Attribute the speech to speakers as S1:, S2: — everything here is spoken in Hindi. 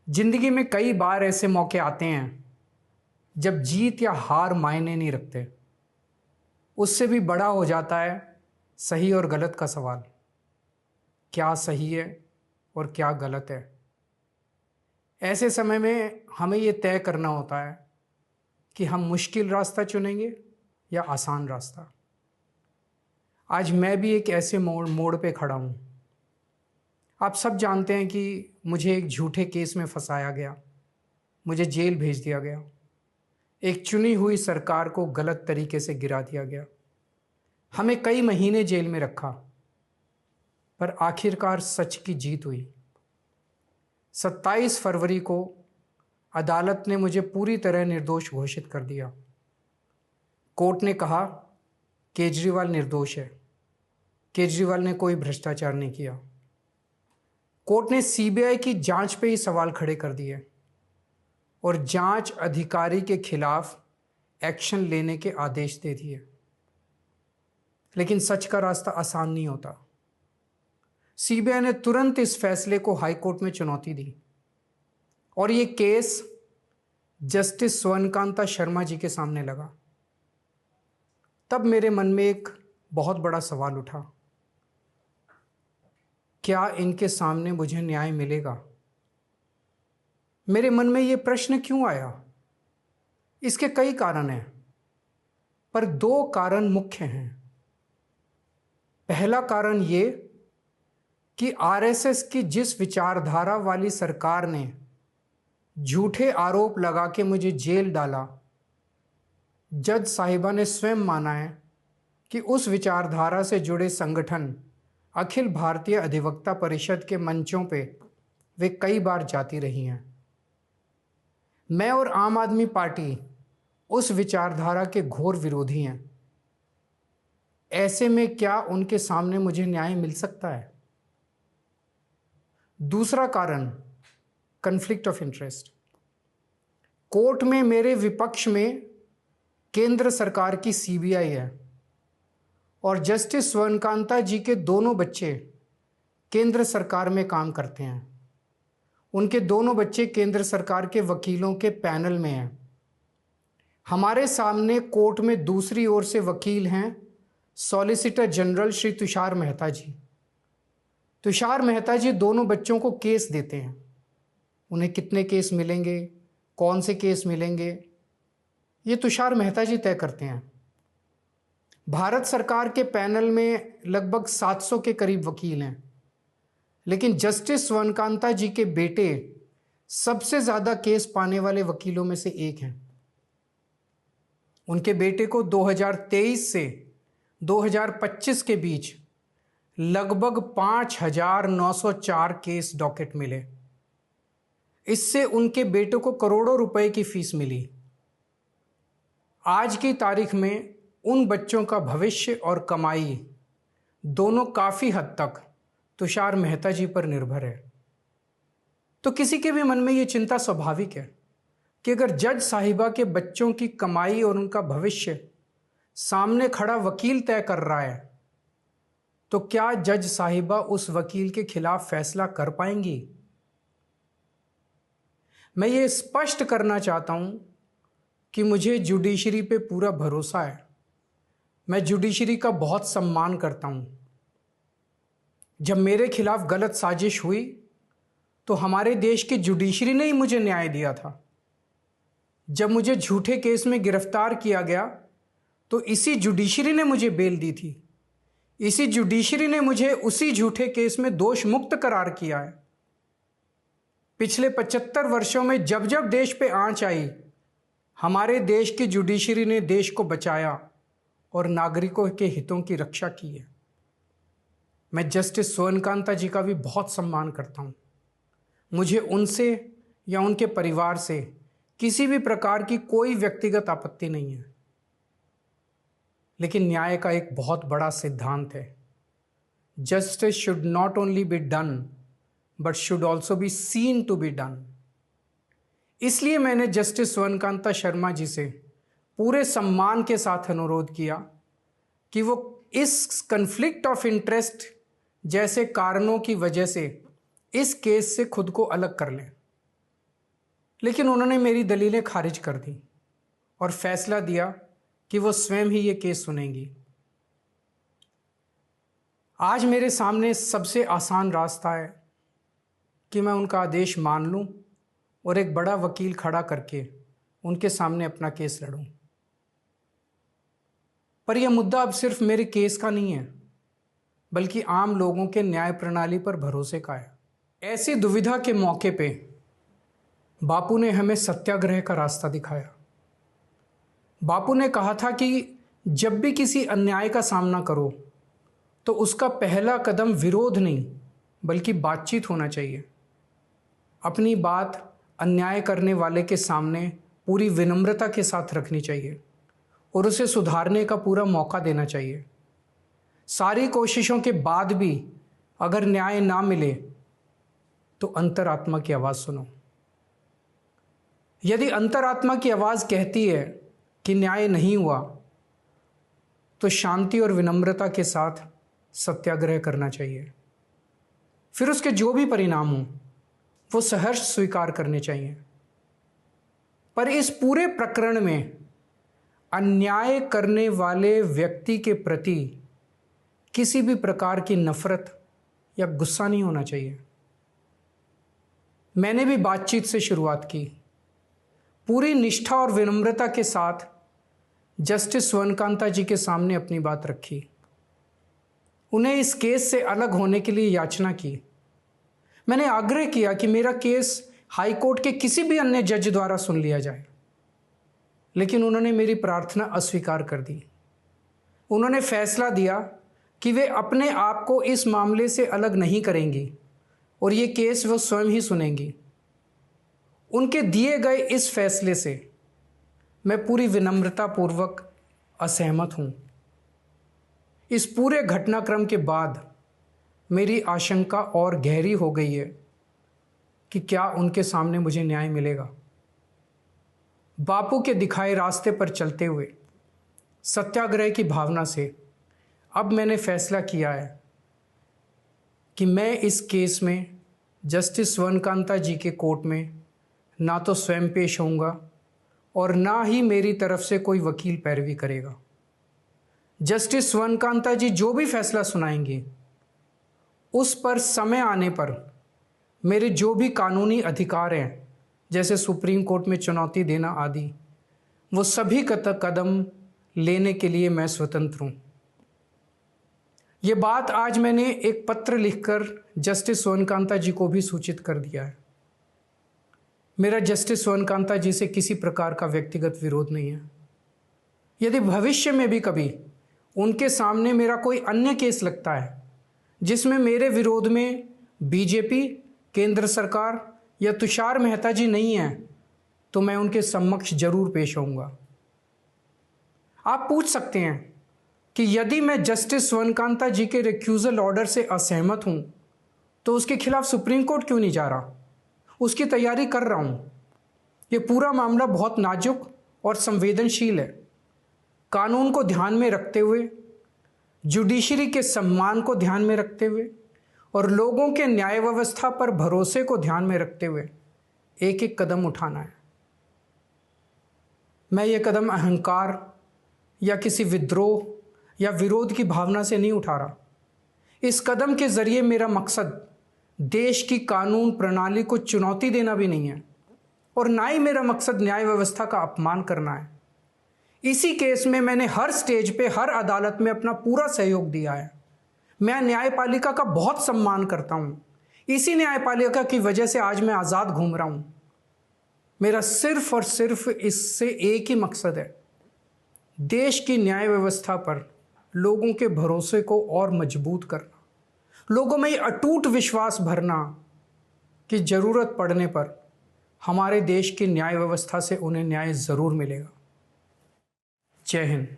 S1: जिंदगी में कई बार ऐसे मौके आते हैं जब जीत या हार मायने नहीं रखते। उससे भी बड़ा हो जाता है सही और गलत का सवाल। क्या सही है और क्या गलत है? ऐसे समय में हमें ये तय करना होता है कि हम मुश्किल रास्ता चुनेंगे या आसान रास्ता। आज मैं भी एक ऐसे मोड़ पे खड़ा हूँ। आप सब जानते हैं कि मुझे एक झूठे केस में फंसाया गया, मुझे जेल भेज दिया गया, एक चुनी हुई सरकार को गलत तरीके से गिरा दिया गया, हमें कई महीने जेल में रखा, पर आखिरकार सच की जीत हुई। 27 फरवरी को अदालत ने मुझे पूरी तरह निर्दोष घोषित कर दिया। कोर्ट ने कहा केजरीवाल निर्दोष है, केजरीवाल ने कोई भ्रष्टाचार नहीं किया। कोर्ट ने सीबीआई की जांच पे ही सवाल खड़े कर दिए और जांच अधिकारी के खिलाफ एक्शन लेने के आदेश दे दिए। लेकिन सच का रास्ता आसान नहीं होता। सीबीआई ने तुरंत इस फैसले को हाईकोर्ट में चुनौती दी और ये केस जस्टिस स्वर्णकांता शर्मा जी के सामने लगा। तब मेरे मन में एक बहुत बड़ा सवाल उठा, क्या इनके सामने मुझे न्याय मिलेगा? मेरे मन में ये प्रश्न क्यों आया? इसके कई कारण हैं, पर दो कारण मुख्य हैं। पहला कारण ये कि आरएसएस की जिस विचारधारा वाली सरकार ने झूठे आरोप लगा के मुझे जेल डाला, जज साहिबा ने स्वयं माना है कि उस विचारधारा से जुड़े संगठन अखिल भारतीय अधिवक्ता परिषद के मंचों पे वे कई बार जाती रही हैं। मैं और आम आदमी पार्टी उस विचारधारा के घोर विरोधी हैं। ऐसे में क्या उनके सामने मुझे न्याय मिल सकता है? दूसरा कारण कॉन्फ्लिक्ट ऑफ इंटरेस्ट। कोर्ट में मेरे विपक्ष में केंद्र सरकार की सीबीआई है और जस्टिस स्वर्णकांता जी के दोनों बच्चे केंद्र सरकार में काम करते हैं। उनके दोनों बच्चे केंद्र सरकार के वकीलों के पैनल में हैं। हमारे सामने कोर्ट में दूसरी ओर से वकील हैं सॉलिसिटर जनरल श्री तुषार मेहता जी। तुषार मेहता जी दोनों बच्चों को केस देते हैं। उन्हें कितने केस मिलेंगे, कौन से केस मिलेंगे, ये तुषार मेहता जी तय करते हैं। भारत सरकार के पैनल में लगभग 700 के करीब वकील हैं, लेकिन जस्टिस स्वर्णकांता जी के बेटे सबसे ज़्यादा केस पाने वाले वकीलों में से एक हैं। उनके बेटे को 2023 से 2025 के बीच लगभग 5,904 केस डॉकेट मिले। इससे उनके बेटे को करोड़ों रुपए की फीस मिली। आज की तारीख में उन बच्चों का भविष्य और कमाई दोनों काफ़ी हद तक तुषार मेहता जी पर निर्भर है। तो किसी के भी मन में ये चिंता स्वाभाविक है कि अगर जज साहिबा के बच्चों की कमाई और उनका भविष्य सामने खड़ा वकील तय कर रहा है, तो क्या जज साहिबा उस वकील के खिलाफ फैसला कर पाएंगी? मैं ये स्पष्ट करना चाहता हूं कि मुझे जुडिशरी पे पूरा भरोसा है। मैं जुडिशरी का बहुत सम्मान करता हूं। जब मेरे खिलाफ गलत साजिश हुई तो हमारे देश की जुडिशरी ने ही मुझे न्याय दिया था। जब मुझे झूठे केस में गिरफ्तार किया गया तो इसी जुडिशरी ने मुझे बेल दी थी। इसी जुडिशरी ने मुझे उसी झूठे केस में दोष मुक्त करार किया है। पिछले 75 वर्षों में जब जब देश पे आंच आई, हमारे देश की जुडिशरी ने देश को बचाया और नागरिकों के हितों की रक्षा की है। मैं जस्टिस स्वर्णकांता जी का भी बहुत सम्मान करता हूँ। मुझे उनसे या उनके परिवार से किसी भी प्रकार की कोई व्यक्तिगत आपत्ति नहीं है। लेकिन न्याय का एक बहुत बड़ा सिद्धांत है, justice should not only be done but should also be seen to be done. इसलिए मैंने जस्टिस स्वर्णकांता शर्मा जी से पूरे सम्मान के साथ अनुरोध किया कि वो इस कन्फ्लिक्ट ऑफ इंटरेस्ट जैसे कारणों की वजह से इस केस से खुद को अलग कर लें। लेकिन उन्होंने मेरी दलीलें खारिज कर दी और फैसला दिया कि वो स्वयं ही ये केस सुनेंगी। आज मेरे सामने सबसे आसान रास्ता है कि मैं उनका आदेश मान लूं और एक बड़ा वकील खड़ा करके उनके सामने अपना केस लड़ूं। पर यह मुद्दा अब सिर्फ मेरे केस का नहीं है, बल्कि आम लोगों के न्याय प्रणाली पर भरोसे का है। ऐसी दुविधा के मौके पे बापू ने हमें सत्याग्रह का रास्ता दिखाया। बापू ने कहा था कि जब भी किसी अन्याय का सामना करो तो उसका पहला कदम विरोध नहीं बल्कि बातचीत होना चाहिए। अपनी बात अन्याय करने वाले के सामने पूरी विनम्रता के साथ रखनी चाहिए और उसे सुधारने का पूरा मौका देना चाहिए। सारी कोशिशों के बाद भी अगर न्याय ना मिले तो अंतरात्मा की आवाज़ सुनो। यदि अंतरात्मा की आवाज़ कहती है कि न्याय नहीं हुआ तो शांति और विनम्रता के साथ सत्याग्रह करना चाहिए। फिर उसके जो भी परिणाम हों वो सहर्ष स्वीकार करने चाहिए। पर इस पूरे प्रकरण में अन्याय करने वाले व्यक्ति के प्रति किसी भी प्रकार की नफरत या गुस्सा नहीं होना चाहिए। मैंने भी बातचीत से शुरुआत की, पूरी निष्ठा और विनम्रता के साथ जस्टिस स्वर्णकांता जी के सामने अपनी बात रखी। उन्हें इस केस से अलग होने के लिए याचना की। मैंने आग्रह किया कि मेरा केस हाई कोर्ट के किसी भी अन्य जज द्वारा सुन लिया जाए, लेकिन उन्होंने मेरी प्रार्थना अस्वीकार कर दी। उन्होंने फैसला दिया कि वे अपने आप को इस मामले से अलग नहीं करेंगी और ये केस वो स्वयं ही सुनेंगी। उनके दिए गए इस फैसले से मैं पूरी विनम्रता पूर्वक असहमत हूँ। इस पूरे घटनाक्रम के बाद मेरी आशंका और गहरी हो गई है कि क्या उनके सामने मुझे न्याय मिलेगा। बापू के दिखाए रास्ते पर चलते हुए सत्याग्रह की भावना से अब मैंने फैसला किया है कि मैं इस केस में जस्टिस स्वर्णकांता जी के कोर्ट में ना तो स्वयं पेश होऊंगा और ना ही मेरी तरफ से कोई वकील पैरवी करेगा। जस्टिस स्वर्णकांता जी जो भी फैसला सुनाएंगे उस पर समय आने पर मेरे जो भी कानूनी अधिकार हैं, जैसे सुप्रीम कोर्ट में चुनौती देना आदि, वो सभी कदम लेने के लिए मैं स्वतंत्र हूँ। ये बात आज मैंने एक पत्र लिखकर जस्टिस स्वर्णकांता जी को भी सूचित कर दिया है। मेरा जस्टिस स्वर्णकांता जी से किसी प्रकार का व्यक्तिगत विरोध नहीं है। यदि भविष्य में भी कभी उनके सामने मेरा कोई अन्य केस लगता है जिसमें मेरे विरोध में बीजेपी, केंद्र सरकार या तुषार मेहता जी नहीं हैं, तो मैं उनके समक्ष जरूर पेश होऊंगा। आप पूछ सकते हैं कि यदि मैं जस्टिस स्वर्णकांता जी के रिक्यूजल ऑर्डर से असहमत हूं तो उसके खिलाफ सुप्रीम कोर्ट क्यों नहीं जा रहा? उसकी तैयारी कर रहा हूं। ये पूरा मामला बहुत नाजुक और संवेदनशील है। कानून को ध्यान में रखते हुए, जुडिशरी के सम्मान को ध्यान में रखते हुए और लोगों के न्याय व्यवस्था पर भरोसे को ध्यान में रखते हुए एक एक कदम उठाना है। मैं ये कदम अहंकार या किसी विद्रोह या विरोध की भावना से नहीं उठा रहा। इस कदम के जरिए मेरा मकसद देश की कानून प्रणाली को चुनौती देना भी नहीं है और ना ही मेरा मकसद न्याय व्यवस्था का अपमान करना है। इसी केस में मैंने हर स्टेज पे, हर अदालत में अपना पूरा सहयोग दिया है। मैं न्यायपालिका का बहुत सम्मान करता हूँ। इसी न्यायपालिका की वजह से आज मैं आज़ाद घूम रहा हूँ। मेरा सिर्फ और सिर्फ इससे एक ही मकसद है, देश की न्याय व्यवस्था पर लोगों के भरोसे को और मजबूत करना, लोगों में ये अटूट विश्वास भरना कि ज़रूरत पड़ने पर हमारे देश की न्याय व्यवस्था से उन्हें न्याय ज़रूर मिलेगा। जय हिंद।